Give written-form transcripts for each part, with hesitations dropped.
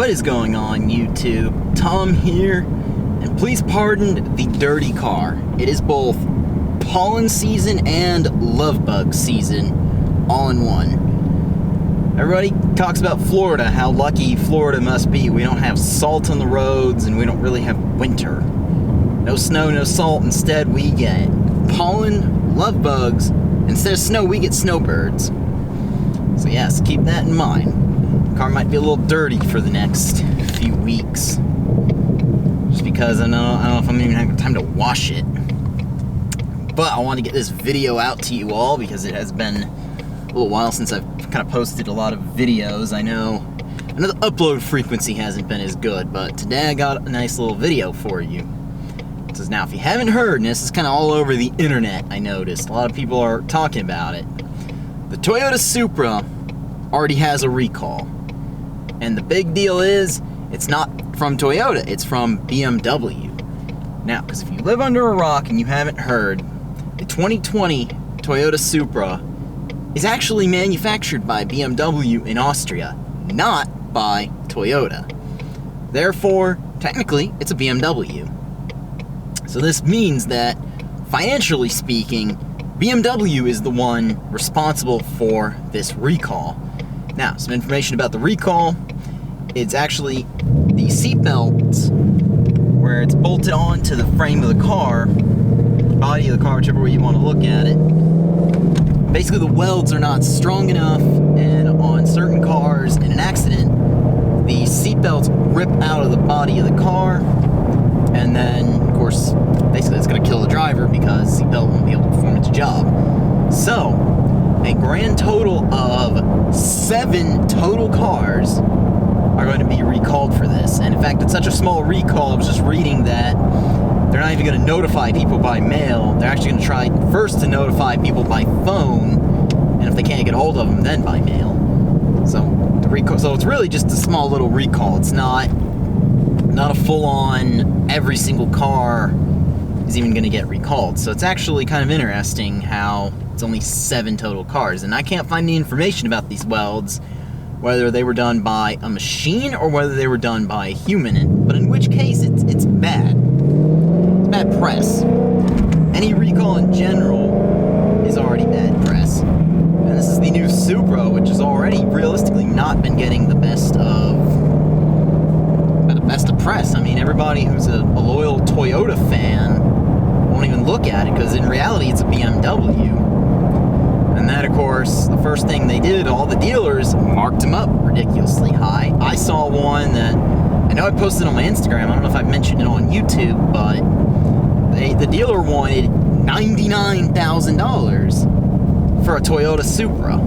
What is going on, YouTube? Tom here, and please pardon the dirty car. It is both pollen season and love bug season all in one. Everybody talks about Florida, how lucky Florida must be. We don't have salt on the roads and we don't really have winter. No snow, no salt. Instead, we get pollen, love bugs. Instead of snow, we get snowbirds. So yes, keep that in mind. The car might be a little dirty for the next few weeks. Just because I don't know if I'm even having time to wash it. But I want to get this video out to you all because it has been a little while since I've kind of posted a lot of videos. I know the upload frequency hasn't been as good, but today I got a nice little video for you. So now, if you haven't heard, and this is kind of all over the internet, I noticed a lot of people are talking about it. The Toyota Supra already has a recall. And the big deal is, it's not from Toyota, it's from BMW. Now, because if you live under a rock and you haven't heard, the 2020 Toyota Supra is actually manufactured by BMW in Austria, not by Toyota. Therefore, technically, it's a BMW. So this means that, financially speaking, BMW is the one responsible for this recall. Now, some information about the recall. It's actually the seat belts where it's bolted onto the frame of the car, body of the car, whichever way you want to look at it. Basically, the welds are not strong enough, and on certain cars, in an accident, the seat belts rip out of the body of the car, and then, of course, basically it's going to kill the driver because the seatbelt won't be able to perform its job. So, a grand total of 7 total cars are going to be recalled for this. And in fact, it's such a small recall, I was just reading that they're not even going to notify people by mail. They're actually going to try first to notify people by phone, and if they can't get a hold of them, then by mail. So it's really just a small little recall. It's not a full-on every single car is even going to get recalled. So it's actually kind of interesting how it's only 7 total cars. And I can't find any information about these welds, whether they were done by a machine or whether they were done by a human. But in which case, it's bad. It's bad press. Any recall in general is already bad press. And this is the new Supra, which has already realistically not been getting the best of press. I mean, everybody who's a loyal Toyota fan won't even look at it because in reality it's a BMW. And that, of course, the first thing they did, all the dealers marked them up ridiculously high. I saw one that I know I posted on my Instagram. I don't know if I've mentioned it on YouTube, but the dealer wanted $99,000 for a Toyota Supra,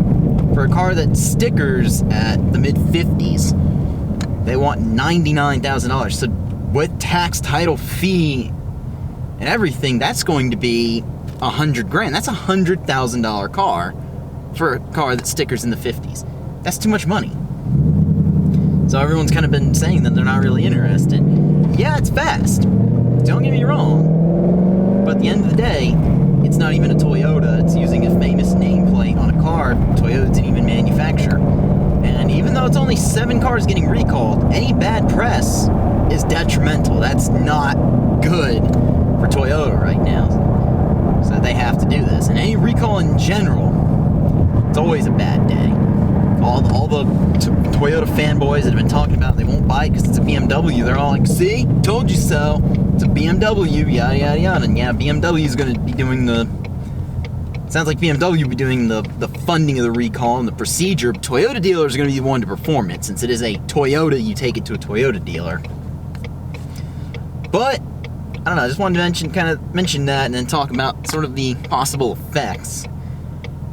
for a car that stickers at the mid-50s. They want $99,000. So with tax, title, fee, and everything, that's going to be $100,000. That's a $100,000 car for a car that stickers in the 50s. That's too much money. So everyone's kind of been saying that they're not really interested. Yeah, it's fast. Don't get me wrong. But at the end of the day, it's not even a Toyota. It's using a famous nameplate on a car Toyota didn't even manufacture. And even though it's only 7 cars getting recalled, any bad press is detrimental. That's not good for Toyota right now. So they have to do this. And any recall in general, it's always a bad day. All the Toyota fanboys that have been talking about they won't buy it because it's a BMW, they're all like, see, told you so. It's a BMW, yada, yada, yada. And yeah, BMW is going to be doing sounds like BMW will be doing the funding of the recall and the procedure. Toyota dealers are going to be the one to perform it. Since it is a Toyota, you take it to a Toyota dealer. But I don't know, I just wanted to mention that and then talk about sort of the possible effects.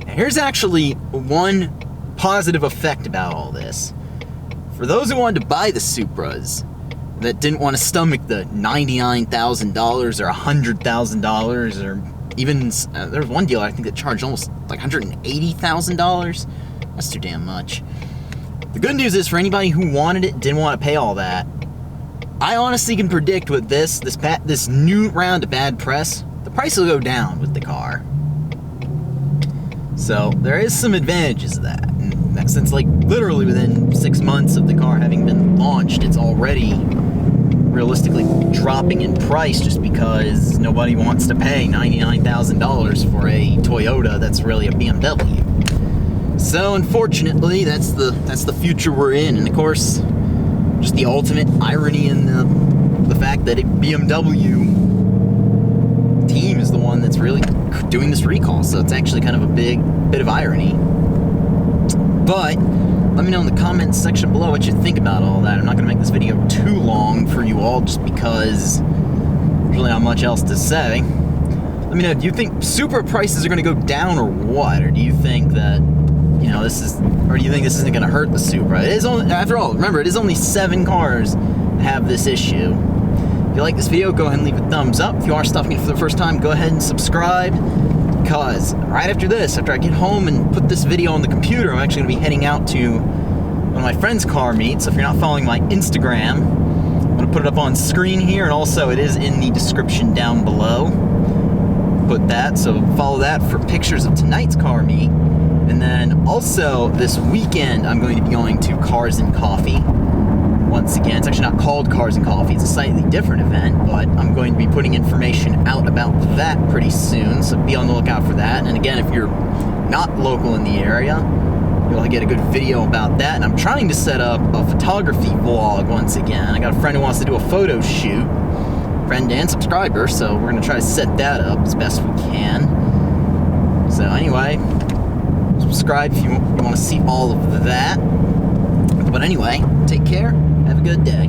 Now, here's actually one positive effect about all this. For those who wanted to buy the Supras, that didn't want to stomach the $99,000 or $100,000 or even, there was one dealer I think that charged almost like $180,000. That's too damn much. The good news is for anybody who wanted it, didn't want to pay all that, I honestly can predict with this new round of bad press, the price will go down with the car. So there is some advantages of that. And since like literally within 6 months of the car having been launched, it's already realistically dropping in price just because nobody wants to pay $99,000 for a Toyota that's really a BMW. So unfortunately, that's the future we're in, and of course, just the ultimate irony in the fact that a BMW team is the one that's really doing this recall. So it's actually kind of a big bit of irony. But let me know in the comments section below what you think about all that. I'm not going to make this video too long for you all just because there's really not much else to say. Let me know, do you think Supra prices are going to go down or what? Or do you think that, you know, this isn't going to hurt the Supra? It is only, after all, remember, it is only 7 cars that have this issue. If you like this video, go ahead and leave a thumbs up. If you are stopping it for the first time, go ahead and subscribe. Because right after this, after I get home and put this video on the computer, I'm actually going to be heading out to one of my friend's car meets. So if you're not following my Instagram, I'm going to put it up on screen here, and also it is in the description down below. Put that, so follow that for pictures of tonight's car meet. And then also this weekend, I'm going to be going to Cars and Coffee. Once again, it's actually not called Cars and Coffee, it's a slightly different event, but I'm going to be putting information out about that pretty soon, so be on the lookout for that. And again, if you're not local in the area, you'll get a good video about that. And I'm trying to set up a photography vlog once again. I got a friend who wants to do a photo shoot, friend and subscriber, so we're going to try to set that up as best we can. So anyway, subscribe if you want to see all of that. But anyway, take care. Have a good day.